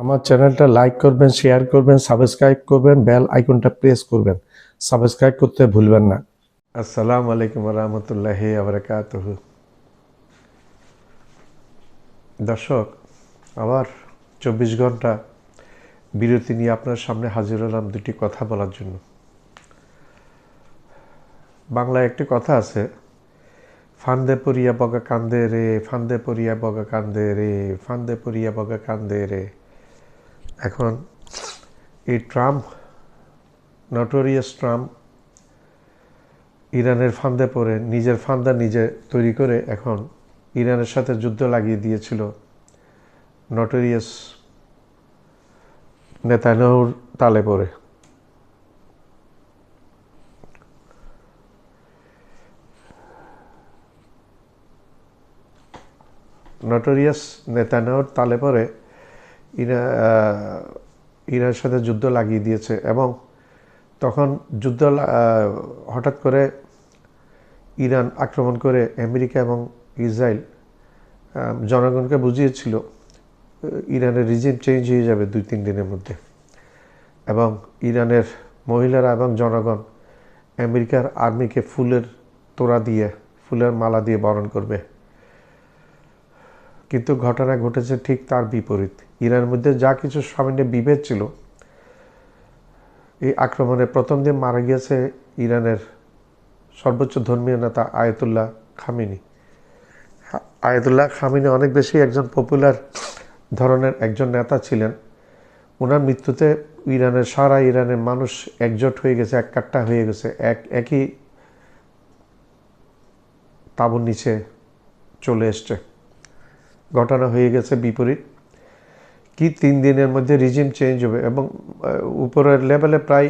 আমার চ্যানেলটা লাইক করবেন, শেয়ার করবেন, সাবস্ক্রাইব করবেন, বেল আইকনটা প্রেস করবেন। সাবস্ক্রাইব করতে ভুলবেন না। আসসালামু আলাইকুম ওয়া রাহমাতুল্লাহি ওয়া বারাকাতুহু। দর্শক, আবার 24 ঘন্টা বিরতি নিয়ে আপনার সামনে হাজির হলাম দুটি কথা বলার জন্য। বাংলায় একটি কথা আছে, ফান্দে পড়িয়া বগা কান্দে রে, ফান্দে পড়িয়া বগা কান্দে রে, ফান্দে পড়িয়া বগা কান্দে রে। এখন এই ট্রাম্প, নটোরিয়াস ট্রাম্প, ইরানের ফান্দে পড়ে নিজের ফান্দা নিজে তৈরি করে এখন ইরানের সাথে যুদ্ধ লাগিয়ে দিয়েছিল নটোরিয়াস নেতানিয়াহুর তালে পড়ে। নটোরিয়াস নেতানিয়াহুর তালে পড়ে ইরানের সাথে যুদ্ধ লাগিয়ে দিয়েছে এবং তখন যুদ্ধ হঠাৎ করে ইরান আক্রমণ করে আমেরিকা এবং ইসরায়েল জনগণকে বুঝিয়েছিল ইরানের রিজিম চেঞ্জ হয়ে যাবে 2-3 দিনের মধ্যে, এবং ইরানের মহিলারা এবং জনগণ আমেরিকার আর্মিকে ফুলের তোড়া দিয়ে, ফুলের মালা দিয়ে বরণ করবে। কিন্তু ঘটনা ঘটেছে ঠিক তার বিপরীত। ইরানের মধ্যে যা কিছু সামান্য বিভেদ ছিল, এই আক্রমণে প্রথম দিন মারা গিয়েছে ইরানের সর্বোচ্চ ধর্মীয় নেতা আয়াতুল্লাহ খামেনি। আয়াতুল্লাহ খামেনি অনেক বেশি একজন পপুলার ধরনের একজন নেতা ছিলেন। ওনার মৃত্যুতে সারা ইরানের মানুষ একজোট হয়ে গেছে, এক কাট্টা হয়ে গেছে, একই তাঁবুর নিচে চলে এসছে। ঘটনা হয়ে গেছে বিপরীত। কি 3 দিনের মধ্যে রিজিম চেঞ্জ হবে, এবং উপরের লেভেলে প্রায়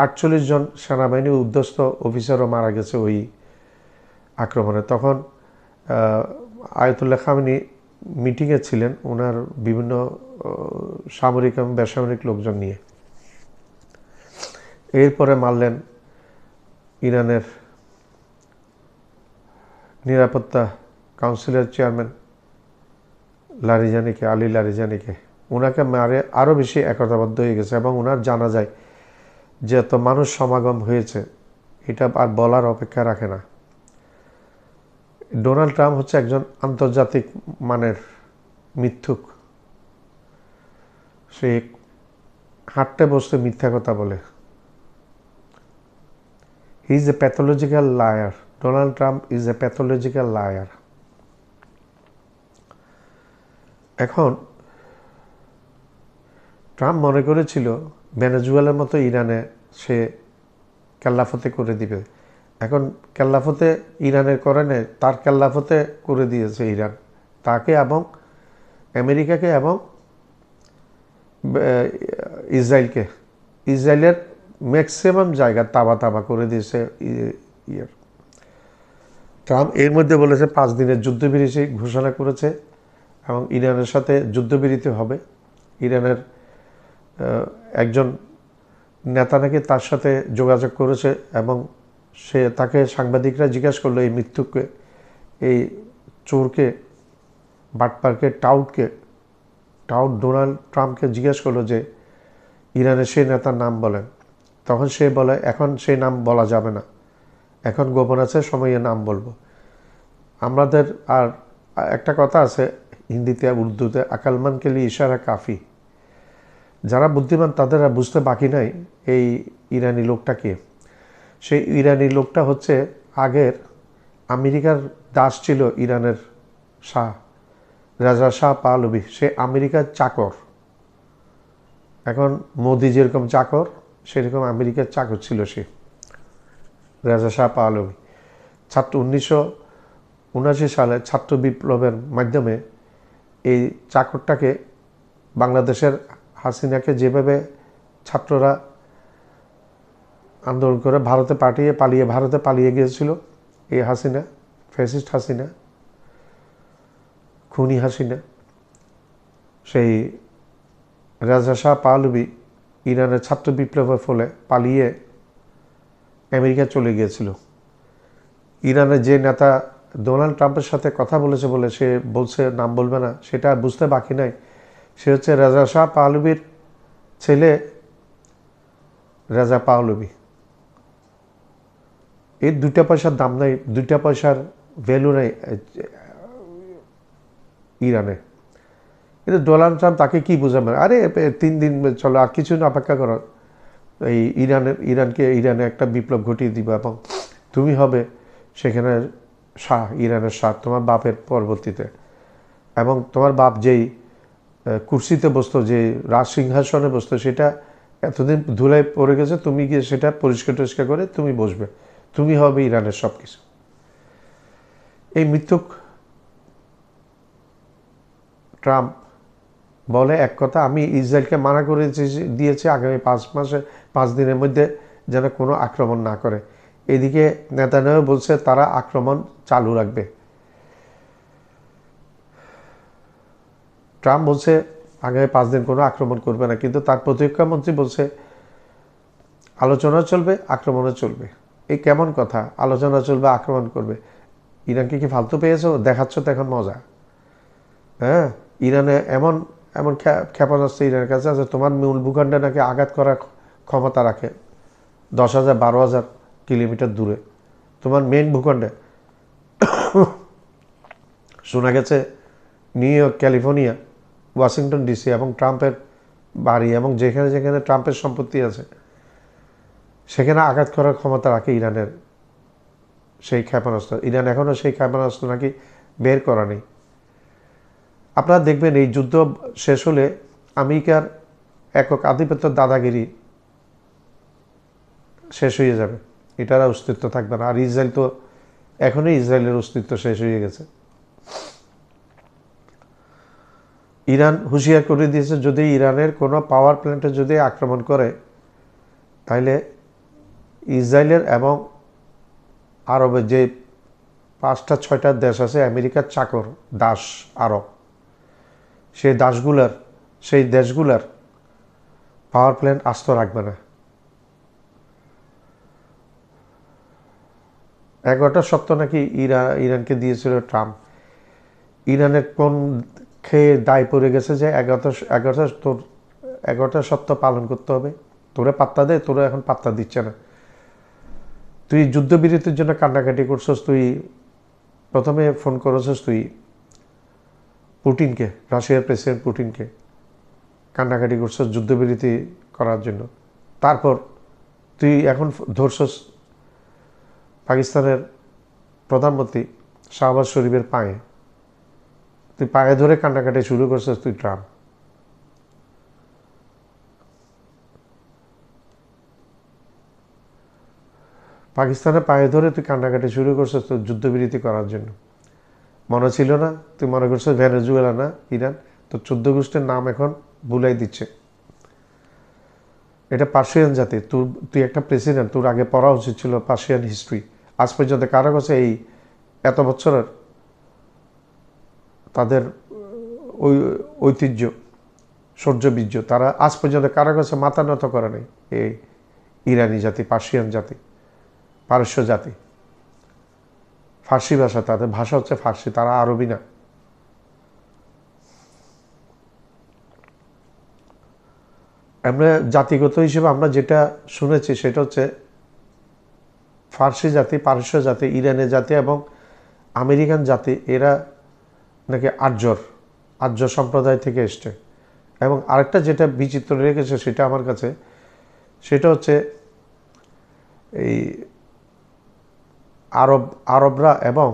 48 জন সেনাবাহিনী উদ্ধস্ত অফিসারও মারা গেছে ওই আক্রমণে। তখন আয়াতুল্লাহ খামেনি মিটিংয়ে ছিলেন ওনার বিভিন্ন সামরিক এবং বেসামরিক লোকজন নিয়ে। এরপরে মারলেন ইরানের নিরাপত্তা কাউন্সিলের চেয়ারম্যান লারিজানিকে, আলী লারিজানিকে। ওনাকে মারে আরও বেশি একতাবদ্ধ হয়ে গেছে, এবং ওনার জানা যায় যে এত মানুষ সমাগম হয়েছে, এটা আর বলার অপেক্ষা রাখে না। ডোনাল্ড ট্রাম্প হচ্ছে একজন আন্তর্জাতিক মানের মিথ্যুক। সে হাঁটতে বসতে মিথ্যা কথা বলে। He is a pathological liar. Donald Trump is a pathological liar. এখন ট্রাম্প মনে করেছিল ভেনেজুয়েলার মতো ইরানে সে কেল্লাফতে করে দিবে। এখন কেল্লাফতে ইরানের করেনে তার কেল্লাফতে করে দিয়েছে ইরান, তাকে এবং আমেরিকাকে এবং ইসরায়েলকে। ইসরায়েলের ম্যাক্সিমাম জায়গা তাবা করে দিয়েছে ট্রাম্প। এর মধ্যে বলেছে 5 দিনের যুদ্ধবিরতি ঘোষণা করেছে, এবং ইরানের সাথে যুদ্ধবিরতি হবে। ইরানের একজন নেতা নাকি তার সাথে যোগাযোগ করেছে, এবং তাকে সাংবাদিকরা জিজ্ঞাসা করলো, এই মৃত্যুকে, এই চোরকে, বাটপারকে, টাউট ডোনাল্ড ট্রাম্পকে জিজ্ঞাসা করলো যে ইরানের সেই নেতার নাম বলেন। তখন সে বলে, এখন সেই নাম বলা যাবে না, এখন গোপন আছে, সময়ে নাম বলবো। আমাদের আর একটা কথা আছে হিন্দিতে আর উর্দুতে, আকালমান কে লিয়ে ইশারা কাফি। যারা বুদ্ধিমান তাদের আর বুঝতে বাকি নাই এই ইরানি লোকটা কে। সেই ইরানি লোকটা হচ্ছে আগের আমেরিকার দাস ছিল ইরানের শাহ, রাজা শাহ পাহলভি। সে আমেরিকার চাকর। এখন মোদি যেরকম চাকর, সেরকম আমেরিকার চাকর ছিল সে, রাজা শাহ পাহলভি। 1979 সালে ছাত্র বিপ্লবের মাধ্যমে এই চাকরটাকে বাংলাদেশের হাসিনাকে যেভাবে ছাত্ররা আন্দোলন করে ভারতে পালিয়ে গিয়েছিল, এই হাসিনা, ফ্যাসিস্ট হাসিনা, খুনি হাসিনা, সেই রাজা শাহ পাহলভি ইরানের ছাত্র বিপ্লবের ফলে পালিয়ে আমেরিকা চলে গিয়েছিল। ইরানের যে নেতা ডোনাল্ড ট্রাম্পের সাথে কথা বলেছে বলে সে বলছে নাম বলবে না, সেটা বুঝতে বাকি নাই। সে হচ্ছে রাজা শাহ পাহলভির ছেলে রাজা পাহলভি। এর 2 পয়সার দাম নাই, 2 পয়সার ভ্যালু নেই ইরানে। কিন্তু ডোনাল্ড ট্রাম্প তাকে কি বোঝাবে, আরে 3 দিন চলো আর কিছু অপেক্ষা করো, এই ইরানে একটা বিপ্লব ঘটিয়ে দিবা এবং তুমি হবে সেখানে শাহ, ইরানের শাহ তোমার বাপের পরবর্তীতে। এবং তোমার বাপ যেই কুর্সিতে বসতো, যে রাজ সিংহাসনে বসতো, সেটা এতদিন ধুলায় পড়ে গেছে, তুমি গিয়ে সেটা পরিষ্কার টরিষ্কার করে তুমি বসবে, তুমি হবে ইরানের সব কিছু। এই মিথ্যুক ট্রাম্প বলে এক কথা, আমি ইসরায়েলকে মানা করে দিয়েছি আগামী 5 দিনের মধ্যে যেন কোনো আক্রমণ না করে। এদিকে নেতানিয়াহু বলছে তারা আক্রমণ চালু রাখবে। ট্রাম্প বলছে আগামী 5 দিন কোনো আক্রমণ করবে না, কিন্তু তার প্রতিরক্ষা মন্ত্রী বলছে আলোচনা চলবে, আক্রমণও চলবে। এই কেমন কথা, আলোচনা চলবে আক্রমণ করবে? ইরানকে কি ফালতু পেয়েছো? দেখাচ্ছ তো এখন মজা। হ্যাঁ, ইরানে এমন এমন ক্ষেপণাস্ত্র ইরানের কাছে আছে, তোমার মূল ভূখণ্ডে নাকি আঘাত করার ক্ষমতা রাখে 10,000 12,000 কিলোমিটার দূরে। তোমার মেন ভূখণ্ডে শোনা গেছে new York, California, Washington DC এবং ট্রাম্পের বাড়ি এবং যেখানে যেখানে ট্রাম্পের সম্পত্তি আছে সেখানে আঘাত করার ক্ষমতা রাখে ইরানের সেই ক্ষেপণাস্ত্র। ইরান এখনও সেই ক্ষেপণাস্ত্র নাকি বের করা নেই। আপনারা দেখবেন এই যুদ্ধ শেষ হলে আমেরিকার একক আধিপত্য দাদাগিরি শেষ হয়ে যাবে, এটার অস্তিত্ব থাকবে না। আর ইসরায়েল তো এখনই ইসরায়েলের অস্তিত্ব শেষ হয়ে গেছে। ইরান হুঁশিয়ার করে দিয়েছে যদি ইরানের কোনো পাওয়ার প্ল্যান্টে যদি আক্রমণ করে তাহলে ইসরায়েলের এবং আরবের যে 5-6টা দেশ আছে আমেরিকার চাকর দাস আরব, সেই দেশগুলার পাওয়ার প্ল্যান্ট আস্ত রাখবে না। 11টা সত্য নাকি ইরানকে দিয়েছিল ট্রাম্প। ইরানের কোন খেয়ে দায় পড়ে গেছে যে 11টা সত্য পালন করতে হবে। তোরা পাত্তা দে, তোরা এখন পাত্তা দিচ্ছে না। তুই যুদ্ধবিরতির জন্য কান্নাকাটি করছস, তুই প্রথমে ফোন করেছস তুই পুটিনকে, রাশিয়ার প্রেসিডেন্ট পুটিনকে কান্নাকাটি করছস যুদ্ধবিরতি করার জন্য। তারপর তুই এখন ধরছস পাকিস্তানের প্রধানমন্ত্রী শাহবাজ শরীফের পায়ে, তুই পায়ে ধরে কান্নাকাটি শুরু করছিস তুই ট্রাম্প। পাকিস্তানের পায়ে ধরে তুই কান্নাকাটি শুরু করছিস তোর যুদ্ধবিরতি করার জন্য। মনে ছিল না? তুই মনে করছিস ভেনেজুয়েলা না ইরান? তোর 14 গোষ্ঠীর নাম এখন ভুলাই দিচ্ছে। এটা পার্সিয়ান জাতি। তুই একটা প্রেসিডেন্ট, তোর আগে পড়া উচিত ছিল পার্সিয়ান হিস্ট্রি। আজ পর্যন্ত কারো কাছে এই এত বছরের তাদের ঐতিহ্য, শৌর্যবীর্য, তারা আজ পর্যন্ত কারো কাছে মাথা নত করে নেই। এই ইরানি জাতি, পার্সিয়ান জাতি, পারস্য জাতি। ফার্সি ভাষা, তাদের ভাষা হচ্ছে ফার্সি, তারা আরবি না। আমরা জাতিগত হিসেবে আমরা যেটা শুনেছি সেটা হচ্ছে ফার্সি জাতি, পারস্য জাতি, ইরানের জাতি এবং আমেরিকান জাতি, এরা নাকি আর্য সম্প্রদায় থেকে এসছে। এবং আরেকটা যেটা বিচিত্র রেখেছে সেটা আমার কাছে, সেটা হচ্ছে এই আরবরা এবং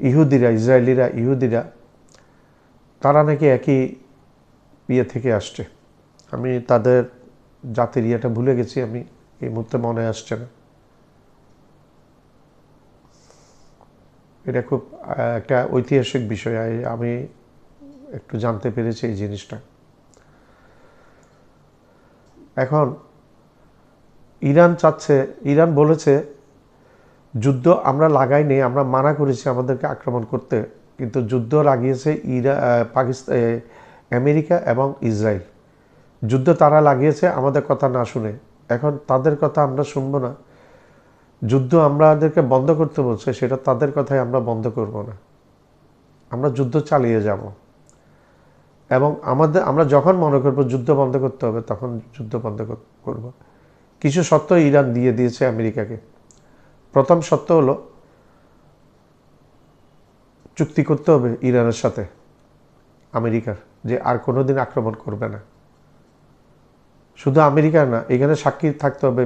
ইহুদিরা, ইসরায়েলিরা, ইহুদিরা, তারা নাকি একই ইয়ে থেকে আসছে। আমি তাদের জাতির ইয়েটা ভুলে গেছি, আমি এই মুহূর্তে মনে আসছে না। এটা খুব একটা ঐতিহাসিক বিষয়, আমি একটু জানতে পেরেছি এই জিনিসটা। এখন ইরান বলেছে যুদ্ধ আমরা লাগাইনি, আমরা মানা করেছি আমাদেরকে আক্রমণ করতে, কিন্তু যুদ্ধ লাগিয়েছে আমেরিকা এবং ইসরায়েল যুদ্ধ তারা লাগিয়েছে আমাদের কথা না শুনে। এখন তাদের কথা আমরা শুনবো না। যুদ্ধ আমাদেরকে বন্ধ করতে বলছে, সেটা তাদের কথাই আমরা বন্ধ করব না। আমরা যুদ্ধ চালিয়ে যাব এবং আমরা যখন মনে করব যুদ্ধ বন্ধ করতে হবে তখন যুদ্ধ বন্ধ করব। কিছু শর্ত ইরান দিয়ে দিয়েছে আমেরিকাকে। প্রথম শর্ত হলো চুক্তি করতে হবে ইরানের সাথে আমেরিকার, যে আর কোনোদিন আক্রমণ করবে না। শুধু আমেরিকার না, এখানে সাক্ষী থাকতে হবে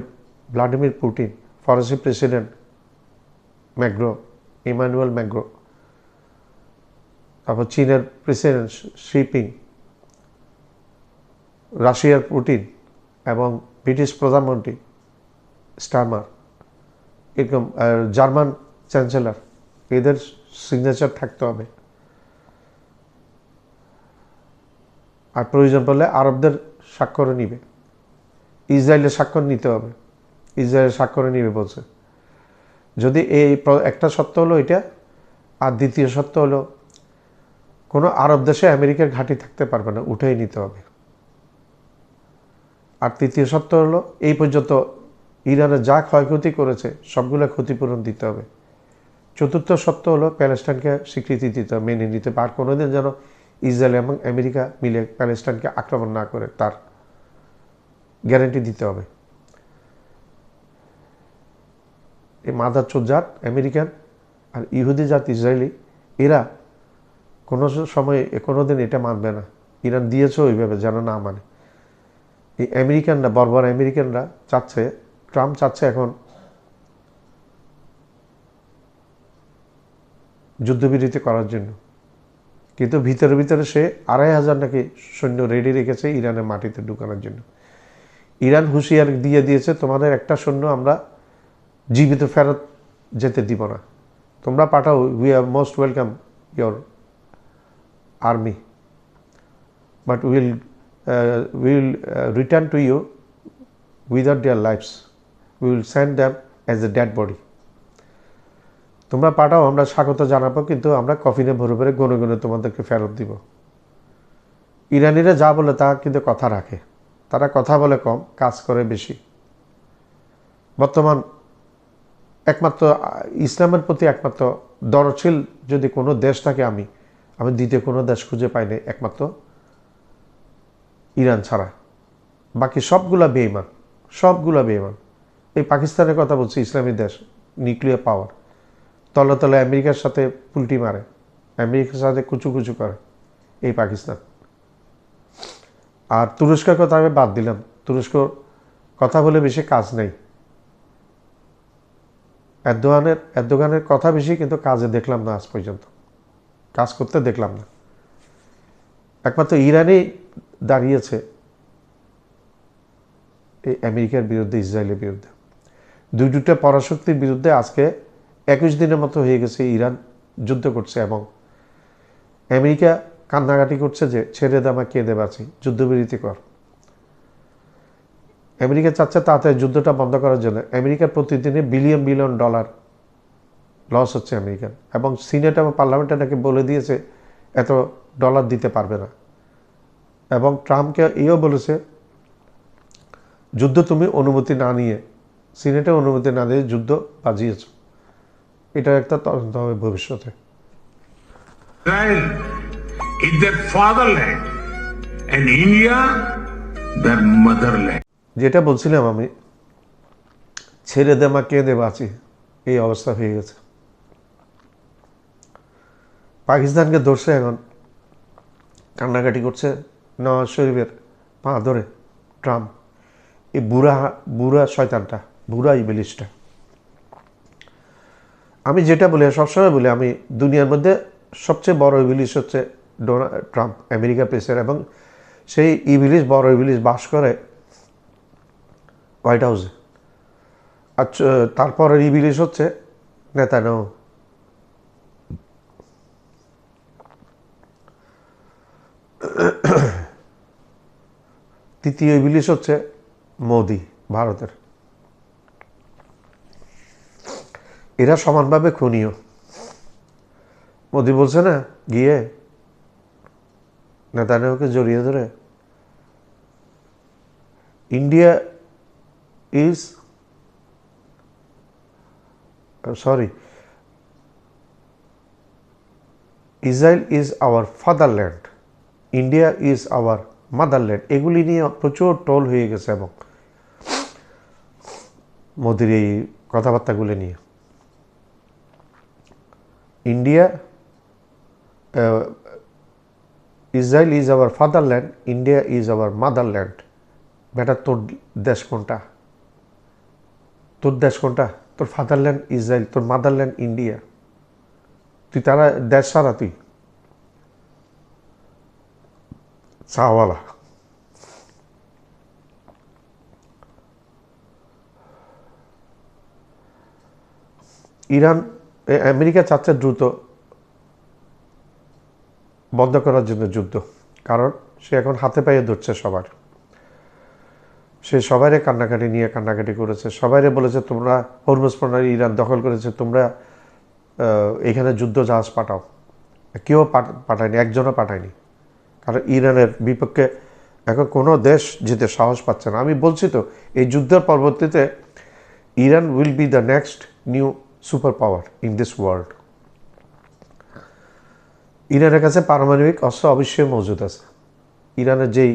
ভ্লাদিমির পুতিন, ফরাসি প্রেসিডেন্ট ম্যাক্রো, ইমানুয়েল ম্যাক্রো, তারপর চীনের প্রেসিডেন্ট শি জিনপিং, রাশিয়ার পুতিন এবং ব্রিটিশ প্রধানমন্ত্রী স্টারমার, এরকম জার্মান চ্যান্সেলর, এদের সিগনেচার থাকতে হবে। আর প্রয়োজন পড়লে আরবদের স্বাক্ষরও নিবে। ইসরায়েলের স্বাক্ষর নিতে হবে, ইসরায়েলের স্বাক্ষরে নিবে বলছে। যদি এই একটা সত্য হলো এটা, আর দ্বিতীয় সত্য হলো কোনো আরব দেশে আমেরিকার ঘাঁটি থাকতে পারবে না, উঠেই নিতে হবে। আর তৃতীয় সত্য হলো এই পর্যন্ত ইরানের যা ক্ষয়ক্ষতি করেছে সবগুলো ক্ষতিপূরণ দিতে হবে। চতুর্থ সত্য হলো প্যালেস্টাইনকে স্বীকৃতি দিতে হবে, মেনে নিতে হবে। আর কোনোদিন যেন ইসরায়েল এবং আমেরিকা মিলে প্যালেস্টাইনকে আক্রমণ না করে তার গ্যারান্টি দিতে হবে। এই মাদারচোদ জাত আমেরিকান আর ইহুদি জাত ইসরায়েলি, এরা কোনো সময় কোনোদিন এটা মানবে না। ইরান দিয়েছে ওইভাবে যেন না মানে। এই আমেরিকানরা, বর্বর আমেরিকানরা চাচ্ছে, ট্রাম্প চাচ্ছে এখন যুদ্ধবিরতি করার জন্য, কিন্তু ভিতরে ভিতরে সে ২৫০০ নাকি সৈন্য রেডি রেখেছে ইরানের মাটিতে ঢুকানোর জন্য। ইরান হুঁশিয়ার দিয়ে দিয়েছে, তোমাদের একটা সৈন্য আমরা জীবিত ফেরত যেতে দিব না, তোমরা পাঠাও, we are most welcome your army, but will return to you without their lives, will send them as a dead body. তোমরা পাঠাও, আমরা স্বাগত জানাবো, কিন্তু আমরা কফিনে ভরে ভরে গনে গনে তোমাদেরকে ফেরত দিব। ইরানিরা যা বলে তা কিন্তু কথা রাখে, তারা কথা বলে কম, কাজ করে বেশি। বর্তমান একমাত্র ইসলামের প্রতি একমাত্র দরদশীল যদি কোনো দেশ থাকে, আমি দ্বিতীয় কোনো দেশ খুঁজে পাইনি একমাত্র ইরান ছাড়া। বাকি সবগুলা বেঈমান, সবগুলা বেঈমান। এই পাকিস্তানের কথা বলছি, ইসলামী দেশ, নিউক্লিয়ার পাওয়ার, তলে তলে আমেরিকার সাথে পুলটি মারে, আমেরিকার সাথে কুচু কুচু করে এই পাকিস্তান। আর তুরস্কের কথা আমি বাদ দিলাম, তুরস্ক কথা বলে বেশি কাজ নেই। এরদোগানের কথা বেশি, কিন্তু কাজে দেখলাম না, আজ পর্যন্ত কাজ করতে দেখলাম না। একমাত্র ইরানই দাঁড়িয়েছে এই আমেরিকার বিরুদ্ধে, ইসরায়েলের বিরুদ্ধে। দুইটা পরাশক্তির বিরুদ্ধে আজকে ২১ দিনের মতো হয়ে গেছে ইরান যুদ্ধ করছে, এবং আমেরিকা কান্নাকাটি করছে যে ছেড়ে দে, আমাকে কেঁদে বাঁচি, যুদ্ধবিরতি কর। আমেরিকা চাচ্ছে তাড়াতাড়ি যুদ্ধটা বন্ধ করার জন্য। আমেরিকার প্রতিদিনে বিলিয়ন বিলিয়ন ডলার লস হচ্ছে আমেরিকান, এবং সিনেট এবং পার্লামেন্টে নাকি বলে দিয়েছে এত ডলার দিতে পারবে না। এবং ট্রাম্পকে এও বলেছে, যুদ্ধ তুমি অনুমতি না নিয়ে, সিনেটের অনুমতি না দিয়ে যুদ্ধ বাজিয়েছ। এটা একটা তদন্ত হবে ভবিষ্যতে। Israel is their fatherland and India their motherland. যেটা বলছিলাম আমি, ছেড়ে দে মা কেঁদে বাঁচি, এই অবস্থা হয়ে গেছে। পাকিস্তানকে ধরছে, এখন কান্নাকাটি করছে নওয়াজ শরীফের পা ধরে ট্রাম্প, এই বুড়া শয়তানটা, বুড়া ইবলিশটা। আমি যেটা বলি, সবসময় বলি, আমি দুনিয়ার মধ্যে সবচেয়ে বড় ইবলিশ হচ্ছে ট্রাম্প, আমেরিকার প্রেসিডেন্ট, এবং সেই ইবলিশ, বড় ইবলিশ বাস করে হোয়াইট হাউসে। আর তারপরের ইবলিশ হচ্ছে নেতানিয়াহু। তৃতীয় ইবলিশ হচ্ছে মোদি, ভারতের। এরা সমানভাবে খুনীয়। মোদি বলছে না গিয়ে, নেতানিয়াহুকে জড়িয়ে ধরে, India is sorry Israel is our fatherland, India is our motherland, এগুলি নিয়ে প্রচুর ট্রোল হয়ে গেছে এবং মোদির এই কথাবার্তাগুলি নিয়ে। India Israel is our fatherland, India is our motherland. বেটা তোর দেশ কোনটা? তোর দেশ কোনটা? তোর ফাদারল্যান্ড ইসরায়েল, তোর মাদারল্যান্ড ইন্ডিয়া। তুই তারা দেশ সারা, তুই চাওয়ালা। ইরান, আমেরিকা চাচ্ছে দ্রুত বন্ধ করার জন্য যুদ্ধ, কারণ সে এখন হাতে পায়ে ধরছে সবার। সে সবাইরে কান্নাকাটি করেছে, সবাইরে বলেছে তোমরা হরমুজ প্রণালী ইরান দখল করেছে, তোমরা এখানে যুদ্ধ জাহাজ পাঠাও। কেউ পাঠায়নি, একজনও পাঠায়নি, কারণ ইরানের বিপক্ষে এখন কোনো দেশ যেতে সাহস পাচ্ছে না। আমি বলছি তো, এই যুদ্ধের পরবর্তীতে Iran will be the next new super power in this world. ইরানের কাছে পারমাণবিক অস্ত্র অবশ্যই মজুদ আছে। ইরানের যেই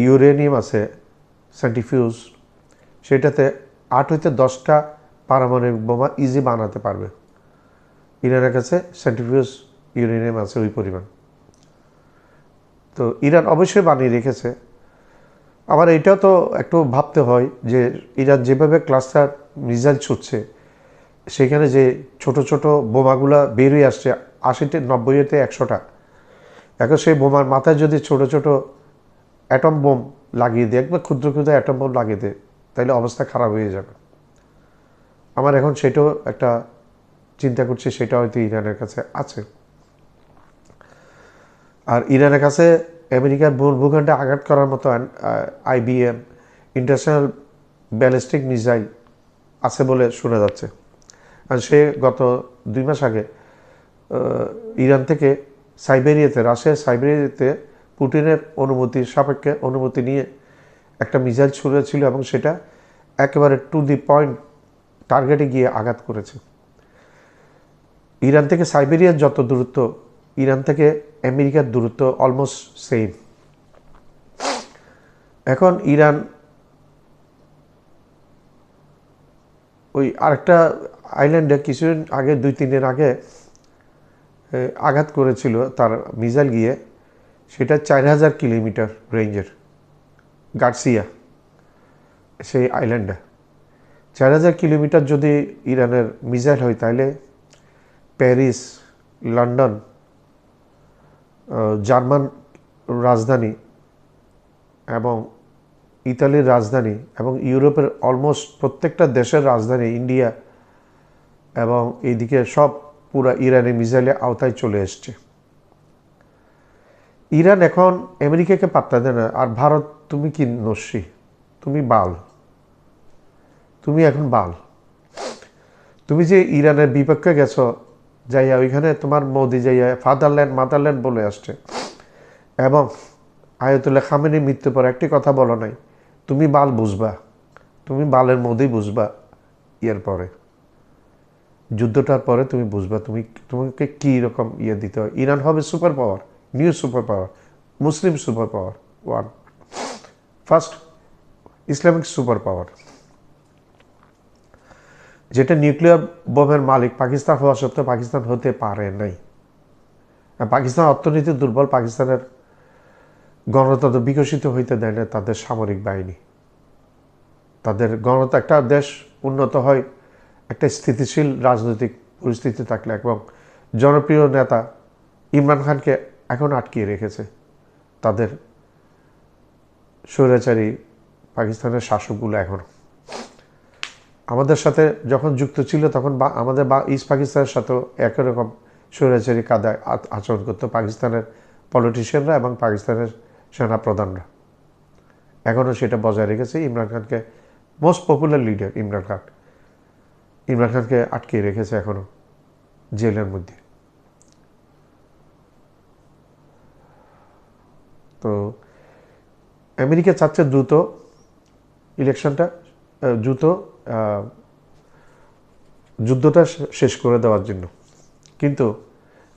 ইউরেনিয়াম আছে সেন্ট্রিফিউজ, সেটাতে 8 হইতে 10টা পারমাণবিক বোমা ইজি বানাতে পারবে। ইরানের কাছে সেন্ট্রিফিউজ ইউরেনিয়াম আছে ওই পরিমাণ। তো ইরান অবশ্যই বানিয়ে রেখেছে। আবার এটাও তো একটু ভাবতে হয় যে ইরান যেভাবে ক্লাস্টার মিসাইল ছুটছে, সেখানে যে ছোট ছোট বোমাগুলা বের হয়ে আসছে 80 90 100টা, এখন সেই বোমার মাথায় যদি ছোট ছোট অ্যাটম বোম লাগিয়ে দেয়, একবার ক্ষুদ্র ক্ষুদ্র অ্যাটম বোম লাগিয়ে দেয়, তাহলে অবস্থা খারাপ হয়ে যাবে। আমার এখন সেটাও একটা চিন্তা করছি, সেটা হয়তো ইরানের কাছে আছে। আর ইরানের কাছে আমেরিকার ভূখণ্ডে আঘাত করার মতো IBM ইন্টারন্যাশনাল ব্যালিস্টিক মিসাইল আছে বলে শোনা যাচ্ছে। আর সে গত 2 মাস আগে ইরান থেকে রাশিয়ার সাইবেরিয়াতে পুতিনের অনুমতির সাপেক্ষে অনুমতি নিয়ে একটা মিসাইল ছুড়েছিল এবং সেটা একেবারে টু দি পয়েন্ট টার্গেটে গিয়ে আঘাত করেছে। ইরান থেকে সাইবেরিয়ার যত দূরত্ব, ইরান থেকে আমেরিকার দূরত্ব অলমোস্ট সেম। এখন ইরান ওই আরেকটা আইল্যান্ডে কিছুদিন আগে 2-3 দিন আগে আঘাত করেছিল তার মিসাইল গিয়ে, সেটা 4000 কিলোমিটার রেঞ্জের গার্সিয়া সেই আইল্যান্ডে। 4000 কিলোমিটার যদি ইরানের মিসাইল হয়, তাহলে প্যারিস, লন্ডন, জার্মান রাজধানী এবং ইতালির রাজধানী এবং ইউরোপের অলমোস্ট প্রত্যেকটা দেশের রাজধানী, ইন্ডিয়া এবং এইদিকে সব পুরা ইরানি মিসাইলের আওতায় চলে এসছে। ইরান এখন আমেরিকাকে পাত্তা দেয় না। আর ভারত, তুমি কি নস্যি? তুমি বাল, তুমি এখন বাল। তুমি যে ইরানের বিপক্ষে গেছো, যাইয়া ওইখানে তোমার মোদি যাইয়া ফাদারল্যান্ড মাদারল্যান্ড বলে আসছে, এবং আয়াতুল্লাহ খামেনির মৃত্যুর পর একটি কথা বলো নাই, তুমি বাল বুঝবা, তুমি বালের মধ্যেই বুঝবা। এর পরে যুদ্ধটার পরে তুমি বুঝবা তোমাকে কী রকম দিতে হয়। ইরান হবে super power, new super power, Muslim super power, first Islamic super power, যেটা নিউক্লিয়ার বোমের মালিক পাকিস্তান হওয়া সত্ত্বেও পাকিস্তান হতে পারে নাই। পাকিস্তান অর্থনীতি দুর্বল, পাকিস্তানের গণতন্ত্র বিকশিত হইতে দেয় না তাদের সামরিক বাহিনী। তাদের গণতন্ত্র, একটা দেশ উন্নত হয় একটা স্থিতিশীল রাজনৈতিক পরিস্থিতি থাকলে, এবং জনপ্রিয় নেতা ইমরান খানকে এখন আটকিয়ে রেখেছে তাদের স্বৈরাচারী পাকিস্তানের শাসকগুলো। এখনও আমাদের সাথে যখন যুক্ত ছিল, তখন আমাদের ইস্ট পাকিস্তানের সাথেও একই রকম স্বৈরাচারী কায়দায় আচরণ করতো পাকিস্তানের পলিটিশিয়ানরা এবং পাকিস্তানের সেনাপ্রধানরা। এখনও সেটা বজায় রেখেছে। ইমরান খানকে, মোস্ট পপুলার লিডার ইমরান খানকে আটকে রেখেছে এখনও জেলের মধ্যে। তো আমেরিকা চাচ্ছে দ্রুত ইলেকশনটা যুদ্ধটা শেষ করে দেওয়ার জন্য, কিন্তু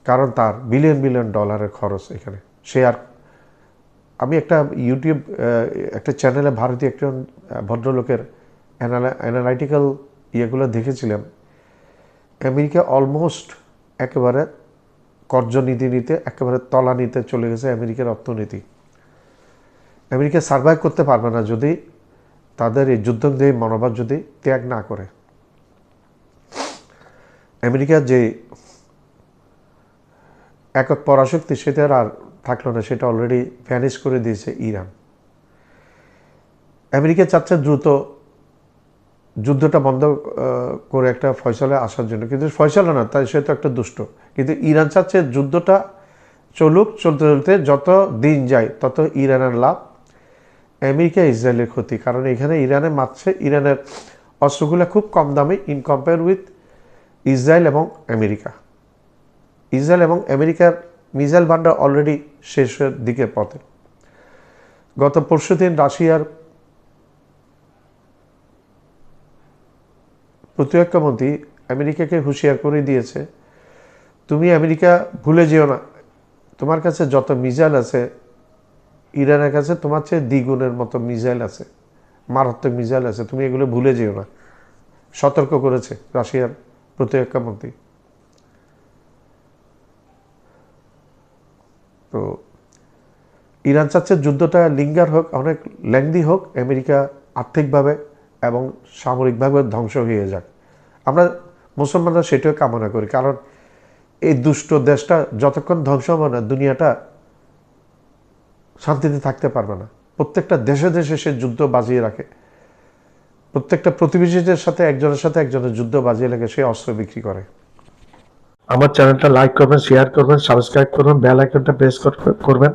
কারণ তার বিলিয়ন বিলিয়ন ডলারের খরচ এখানে। সে আর আমি একটা ইউটিউব একটা চ্যানেলে ভারতীয় একজন ভদ্রলোকের অ্যানালাইটিক্যাল ইয়েগুলো দেখেছিলাম। আমেরিকা অলমোস্ট একেবারে কর্যনীতি নিতে একেবারে তলানিতে চলে গেছে আমেরিকার অর্থনীতি। আমেরিকা সার্ভাইভ করতে পারবে না যদি তাদের এই যুদ্ধংদেহী মনোভাব যদি ত্যাগ না করে। আমেরিকার যে একক পরাশক্তি সেটা আর থাকলো না, সেটা অলরেডি ভ্যানিশ করে দিয়েছে ইরান। আমেরিকা চাচ্ছে দ্রুত যুদ্ধটা বন্ধ করে একটা ফয়সালা আসার জন্য, কিন্তু ফয়সালা না, তাই সে তো একটা দুষ্ট। কিন্তু ইরান চাচ্ছে যুদ্ধটা চলুক, চলতে চলতে যত দিন যায় তত ইরানের লাভ, আমেরিকা ইসরায়েলের ক্ষতি। কারণ এখানে ইরানে মারছে, ইরানের অস্ত্রগুলো খুব কম দামে ইন কম্পেয়ার উইথ ইসরায়েল এবং আমেরিকা। ইসরায়েল এবং আমেরিকার মিসাইল ভান্ডার অলরেডি শেষের দিকে পথে। গত পরশুদিন রাশিয়ার প্রতিরক্ষামন্ত্রী আমেরিকাকে হুঁশিয়ার করে দিয়েছে, তুমি আমেরিকা ভুলে যেও না, তোমার কাছে যত মিসাইল আছে ইরানের কাছে তোমার চেয়ে দ্বিগুণের মতো মিসাইল আছে, মারাত্মক মিসাইল আছে, তুমি এগুলো ভুলে যেও না, সতর্ক করেছে রাশিয়ার প্রতিরক্ষামন্ত্রী। তো ইরান চাচ্ছে যুদ্ধটা লিঙ্গার হোক, অনেক লেংদি হোক, আমেরিকা আর্থিকভাবে এবং সামরিকভাবে ধ্বংস হয়ে যাক। আমরা মুসলমানরা সেটাও কামনা করি, কারণ এই দুষ্ট দেশটা যতক্ষণ ধ্বংস হবে না দুনিয়াটা শান্তিতে থাকতে পারবে না। প্রত্যেকটা দেশে দেশে সে যুদ্ধ বাজিয়ে রাখে, প্রত্যেকটা প্রতিবেশীদের সাথে একজনের যুদ্ধ বাজিয়ে রাখে, সে অস্ত্র বিক্রি করে। আমার চ্যানেলটা লাইক করবেন, শেয়ার করবেন, সাবস্ক্রাইব করবেন, বেল আইকনটা প্রেস করবেন।